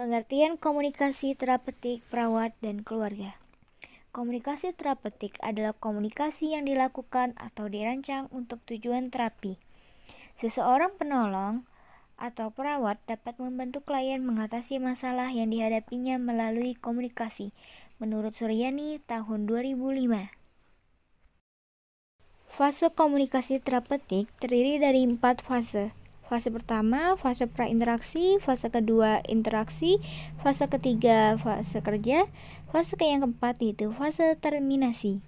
Pengertian komunikasi terapeutik perawat dan keluarga. Komunikasi terapeutik adalah komunikasi yang dilakukan atau dirancang untuk tujuan terapi. Seseorang penolong atau perawat dapat membantu klien mengatasi masalah yang dihadapinya melalui komunikasi, menurut Suryani tahun 2005. Fase komunikasi terapeutik terdiri dari 4 fase. Fase pertama, fase prainteraksi, fase kedua, interaksi, fase ketiga, fase kerja, fase yang keempat yaitu fase terminasi.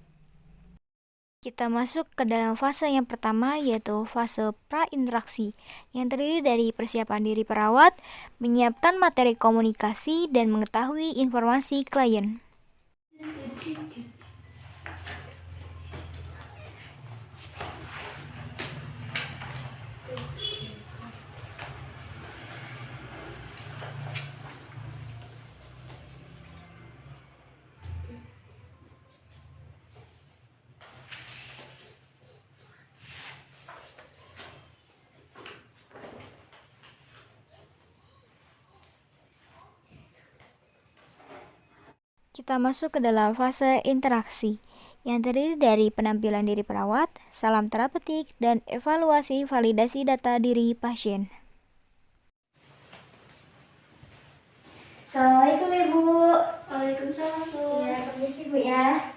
Kita masuk ke dalam fase yang pertama yaitu fase prainteraksi, yang terdiri dari persiapan diri perawat, menyiapkan materi komunikasi, dan mengetahui informasi klien. Kita masuk ke dalam fase interaksi, yang terdiri dari penampilan diri perawat, salam terapeutik, dan evaluasi validasi data diri pasien. Assalamualaikum Ibu. Waalaikumsalam, Sus. Ya, permisi Bu ya.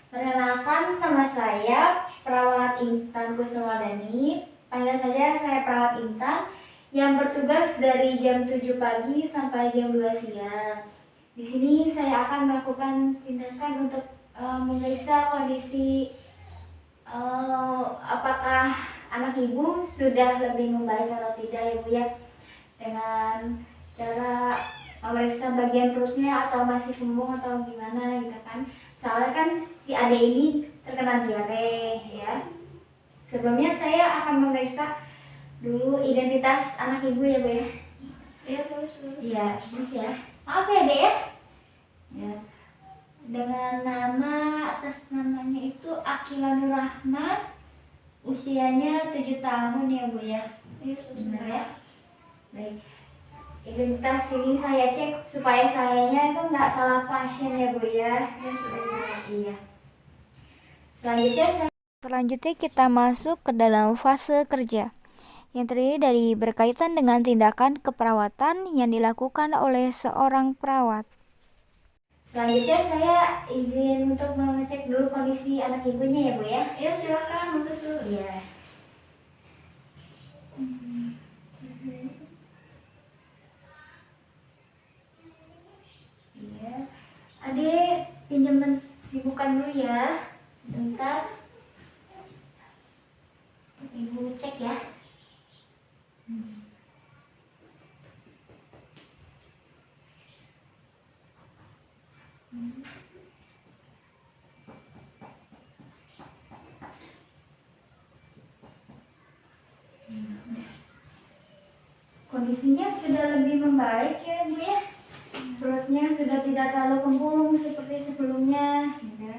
Perkenalkan, nama saya Perawat Intan Kusumawardani. Panggil saja saya Perawat Intan yang bertugas dari jam 7 pagi sampai jam 2 siang. Di sini saya akan melakukan tindakan untuk memeriksa kondisi apakah anak Ibu sudah lebih membaik atau tidak ya Bu ya, dengan cara memeriksa bagian perutnya atau masih kembung atau gimana gitu kan. Soalnya kan si Ade ini terkena diare ya. Sebelumnya saya akan memeriksa dulu identitas anak Ibu ya Bu ya. Iya, Sus. Iya, Mas ya. Maaf ya Dek ya. Ya. Dengan nama, atas namanya itu Akila Nur Rahman, usianya 7 tahun ya Bu ya. Iya, Sus. Benar ya. Baik. Identitas ini saya cek supaya sayanya itu nggak salah pasien ya Bu ya. Iya, Sus. Iya. Selanjutnya kita masuk ke dalam fase kerja, yang terdiri dari berkaitan dengan tindakan keperawatan yang dilakukan oleh seorang perawat. Selanjutnya saya izin untuk mengecek dulu kondisi anak ibunya ya Bu ya. Iya, silakan, Mungkin, Sus. Iya. Iya. Adik, pinjaman dibuka dulu ya. Sebentar. Ibu cek ya. Kondisinya sudah lebih membaik ya Bu ya. Perutnya sudah tidak terlalu kembung seperti sebelumnya ya.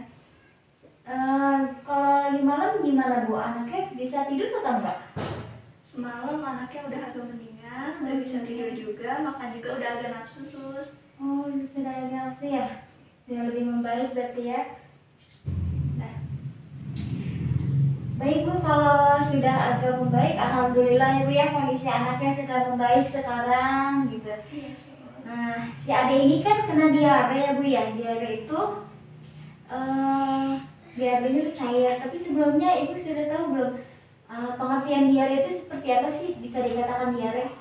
Kalau lagi malam gimana Bu? Anaknya bisa tidur atau enggak? Semalam anaknya udah agak mendingan, udah bisa tidur juga, makan juga udah agak nafsu, Sus. Oh, sudah ada nafsu ya? Sudah lebih membaik berarti ya. Nah. Baik Bu, kalau sudah agak membaik, alhamdulillah ya Bu ya, kondisi anaknya sudah membaik sekarang gitu. Iya, Sus. Nah, si Ade ini kan kena diare ya Bu ya. Diare itu diarenya itu cair, tapi sebelumnya Ibu sudah tahu belum pengertian diare itu seperti apa sih? Bisa dikatakan diare?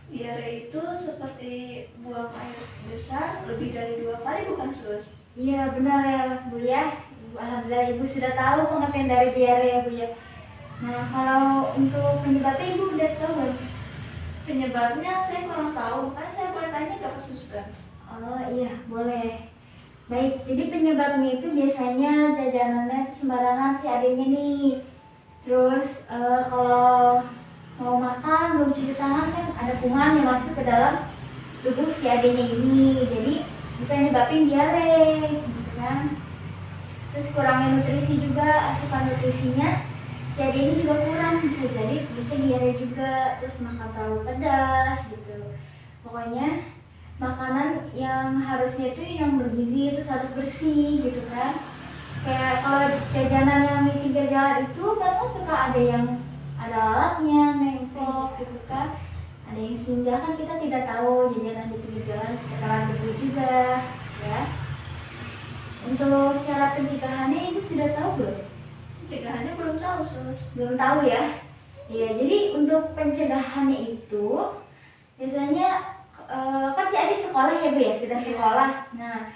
Diare itu seperti buang air besar lebih dari 2 kali, bukan, Sus? Iya benar ya Bu ya. Alhamdulillah Ibu sudah tahu pengertian dari diare ya Bu ya. Nah, kalau untuk penyebabnya Ibu udah tahu belum? Penyebabnya saya kurang tahu, kan saya boleh tanya ke suster. Oh iya, boleh. Baik, jadi penyebabnya itu biasanya jajanannya itu sembarangan si adanya nih. Terus kalau mau makan belum cuci tangan kan ada kuman yang masuk ke dalam tubuh si adanya ini. Jadi bisa nyebabin diare gitu kan. Terus kurangnya nutrisi juga, asupan nutrisinya si ade ini juga kurang, bisa jadi bikin diare juga. Terus makan terlalu pedas gitu. Pokoknya makanan yang harusnya itu yang bergizi, terus harus bersih gitu kan. Kayak kalau jajanan yang di pinggir jalan itu kadang suka ada yang ada lalatnya, nengklok gitu kan, ada yang singgah, kan kita tidak tahu jajanan di pinggir jalan terkena debu juga ya. Untuk cara pencegahannya ibu sudah tahu belum? Pencegahannya belum tahu, Sus. Belum tahu ya. Iya, jadi untuk pencegahannya itu biasanya kan si adik sekolah ya Bu ya, sudah sekolah. Nah,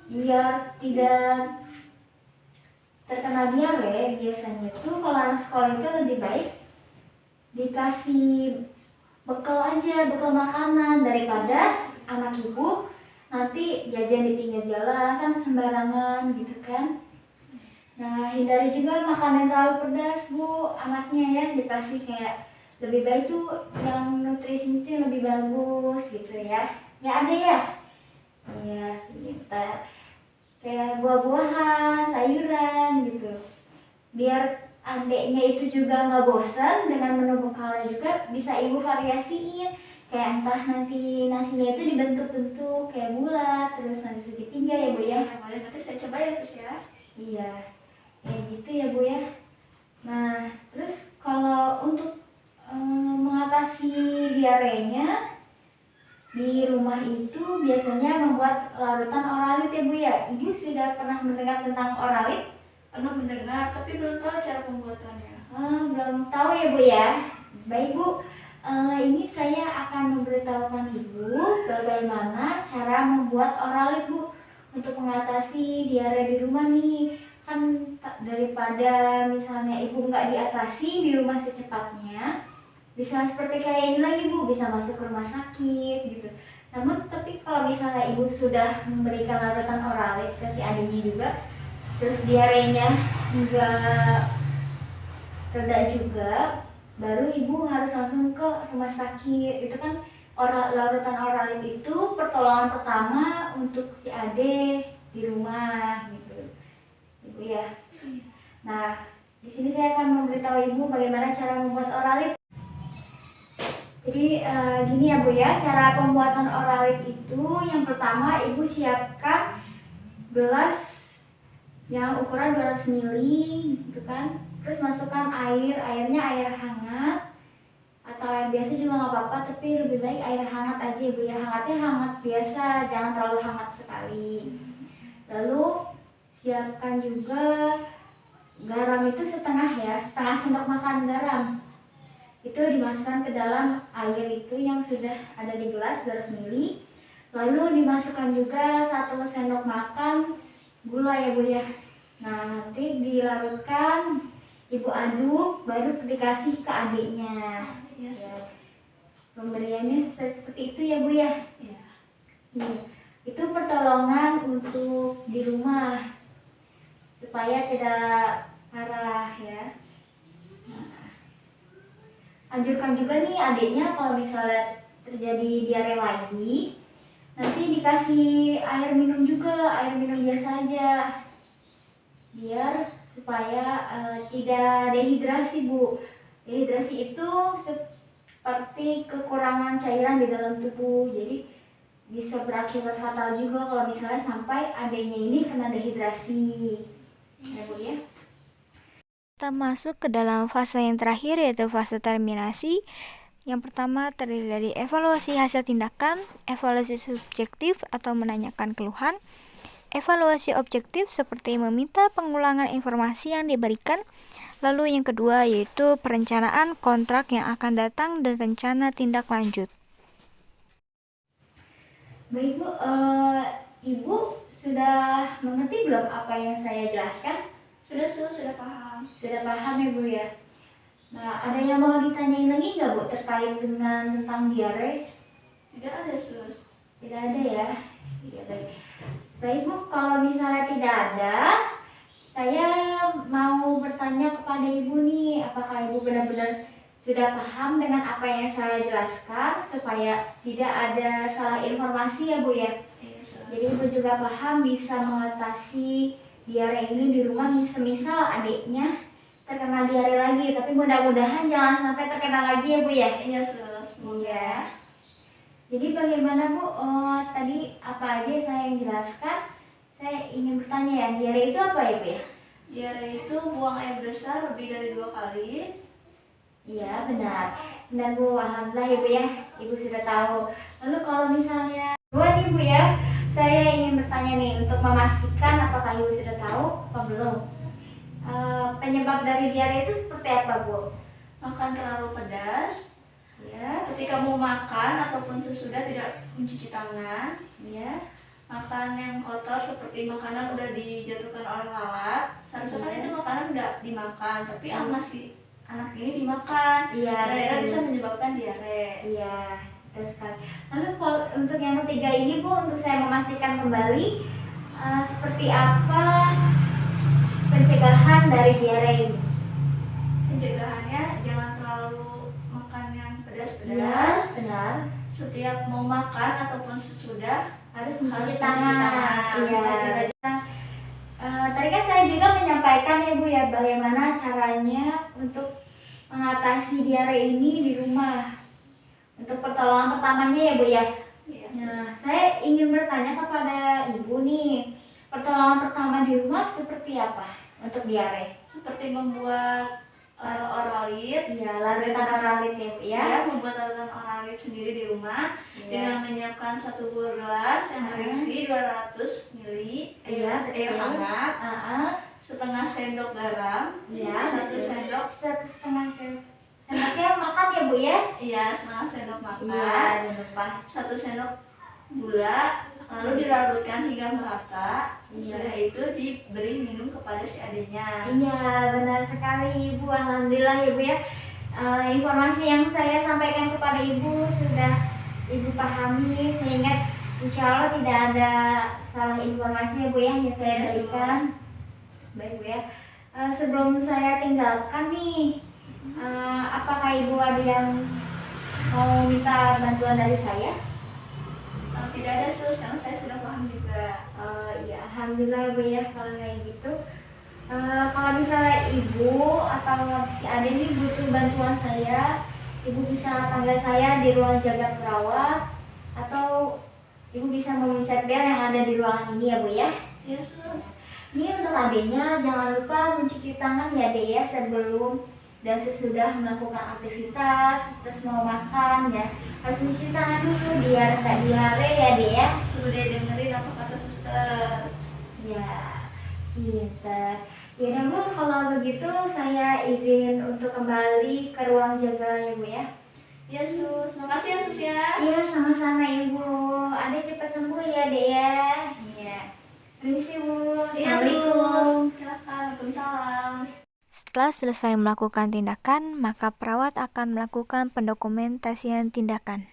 biar tidak terkena diare, biasanya tuh kalau anak sekolah itu lebih baik dikasih bekal aja, bekal makanan, daripada anak ibu nanti jajan di pinggir jalan kan sembarangan gitu kan. Nah, hindari juga makanan yang terlalu pedas Bu, anaknya ya, dikasih kayak lebih baik tuh yang nutrisinya itu yang lebih bagus gitu ya. Ya ada ya? Iya, kita kayak buah-buahan, sayuran gitu. Biar adeknya itu juga nggak bosan dengan menu bekalnya, juga bisa ibu variasiin. Kayak entah nanti nasinya itu dibentuk-bentuk kayak bulat, terus nanti segitiga ya Bu ya. Boleh, nanti saya coba ya, Sus ya. Iya, kayak gitu ya Bu ya. Nah, terus kalau untuk mengatasi diarenya di rumah itu biasanya membuat larutan oralit ya Bu ya. Ibu sudah pernah mendengar tentang oralit? Pernah mendengar, tapi belum tahu cara pembuatannya. Belum tahu ya Bu ya. Baik Bu, ini saya akan memberitahukan Ibu bagaimana cara membuat oralit Bu untuk mengatasi diare di rumah nih. Kan daripada misalnya Ibu nggak diatasi di rumah secepatnya, bisa seperti kayak ini lagi Bu, bisa masuk ke rumah sakit gitu. Namun tapi kalau misalnya Ibu sudah memberikan larutan oralit ke si adiknya juga, terus diarenya enggak reda juga, baru Ibu harus langsung ke rumah sakit. Itu kan larutan oralit itu pertolongan pertama untuk si ade di rumah gitu Ibu ya. Nah, di sini saya akan memberitahu Ibu bagaimana cara membuat oralit. Jadi gini ya Bu ya, cara pembuatan oralit itu yang pertama Ibu siapkan gelas yang ukuran 200 ml gitu kan. Terus masukkan airnya air hangat atau air biasa juga nggak apa-apa, tapi lebih baik air hangat aja Bu ya. Hangatnya hangat biasa, jangan terlalu hangat sekali. Lalu siapkan juga garam itu setengah ya, setengah sendok makan garam. Itu dimasukkan ke dalam air itu yang sudah ada di gelas 200 ml. Lalu dimasukkan juga 1 sendok makan gula ya Bu ya. Nah, nanti dilarutkan, Ibu aduk, baru dikasih ke adiknya. Iya, Ya. Sus. Pemberiannya seperti itu ya Bu ya. Iya. Itu pertolongan untuk di rumah supaya tidak parah ya. Anjurkan juga nih adiknya kalau misalnya terjadi diare lagi, nanti dikasih air minum juga, air minum biasa aja, biar supaya tidak dehidrasi Bu. Dehidrasi itu seperti kekurangan cairan di dalam tubuh, jadi bisa berakibat fatal juga kalau misalnya sampai adiknya ini kena dehidrasi ya Bu ya. Kita masuk ke dalam fase yang terakhir, yaitu fase terminasi. Yang pertama terdiri dari evaluasi hasil tindakan, evaluasi subjektif atau menanyakan keluhan, evaluasi objektif seperti meminta pengulangan informasi yang diberikan. Lalu yang kedua yaitu perencanaan kontrak yang akan datang dan rencana tindak lanjut. Baik Bu, Ibu sudah mengerti belum apa yang saya jelaskan? Sudah paham. Sudah paham ya Bu ya. Nah, ada yang mau ditanyain lagi nggak Bu terkait dengan tentang diare? Tidak ada, Sus. Tidak ada ya. Iya baik. Baik Bu, kalau misalnya tidak ada, saya mau bertanya kepada Ibu nih, apakah Ibu benar-benar sudah paham dengan apa yang saya jelaskan supaya tidak ada salah informasi ya Bu ya. Iya, Sus. Jadi Ibu juga paham bisa mengatasi diare ini di rumah, semisal adiknya terkena diare lagi, tapi mudah-mudahan jangan sampai terkena lagi ya Bu ya. Iya, Sus. Iya. Jadi bagaimana Bu? Tadi apa aja saya yang jelaskan? Saya ingin bertanya ya, diare itu apa ya Bu ya? Diare itu buang air besar lebih dari 2 kali. Iya benar, benar Bu. Alhamdulillah ya Bu ya, Ibu sudah tahu. Lalu kalau misalnya dua nih Bu ya, saya ingin bertanya nih untuk memastikan apakah Ibu sudah tahu apa belum. Penyebab dari diare itu seperti apa Bu? Makan terlalu pedas, Ya, ketika mau makan ataupun sesudah tidak mencuci tangan, ya, makan yang kotor seperti makanan udah dijatuhkan oleh lalat, seharusnya kan itu makanan nggak dimakan, tapi masih anak ini dimakan, iya. daerah Betul. bisa menyebabkan diare. Iya, betul sekali. Lalu kalau untuk yang ketiga ini Bu, untuk saya memastikan kembali seperti apa pencegahan dari diare ini? Pencegahannya jangan terlalu makan yang pedas-pedas. Yes, benar. Setiap mau makan ataupun sesudah Harus harus mencuci mencuci tangan. tangan. Iya. Tadi kan saya juga menyampaikan ya Bu ya, bagaimana caranya untuk mengatasi diare ini di rumah. Untuk pertolongan pertamanya ya Bu ya. Iya, Nah, saya ingin bertanya kepada Ibu nih, pertolongan pertama di rumah seperti apa untuk diare? seperti membuat oralit. Iya, larutan oralit ya Bu ya. Ya, membuat larutan oralit sendiri di rumah dengan menyiapkan 1 buah gelas yang berisi 200 ml Iya, air betul. hangat, Setengah 1 sendok garam, ya, 1 sendok, setengah sendoknya makan ya Bu ya. iya, 1/2 sendok Iya, makan, jangan lupa. 1 sendok gula, lalu dilarutkan hingga merata. Iya. Sudah itu diberi minum kepada si adiknya. Iya, benar sekali Ibu. Alhamdulillah ya Bu ya. Informasi yang saya sampaikan kepada Ibu sudah Ibu pahami, sehingga insya Allah tidak ada salah informasi ya Bu ya yang saya berikan. Baik Bu ya. Sebelum saya tinggalkan nih, apakah Ibu ada yang mau minta bantuan dari saya? Tidak ada sus, karena saya sudah paham juga. Ya, alhamdulillah ya Bu ya kalau kayak gitu. Kalau misalnya Ibu atau si Ade ini butuh bantuan saya, Ibu bisa panggil saya di ruang jaga perawat, atau Ibu bisa memencet bel yang ada di ruangan ini ya Bu ya. Iya sus. Ini untuk adenya jangan lupa mencuci tangan ya Ade ya, sebelum dan sesudah melakukan aktivitas, terus mau makan ya harus mencuci tangan dulu biar nggak diare ya Ade ya. Sudah dengerin apa kata suster. Ya, pinter. Ya udah Bu, kalau begitu saya izin untuk kembali ke ruang jaga ya Bu ya. Iya sus, makasih ya sus ya. Iya, sama-sama Ibu. Ade cepat sembuh ya Dek ya. Iya. Permisi Bu. Iya sus. Assalamualaikum. Silakan, waalaikumsalam. Setelah selesai melakukan tindakan, maka perawat akan melakukan pendokumentasian tindakan.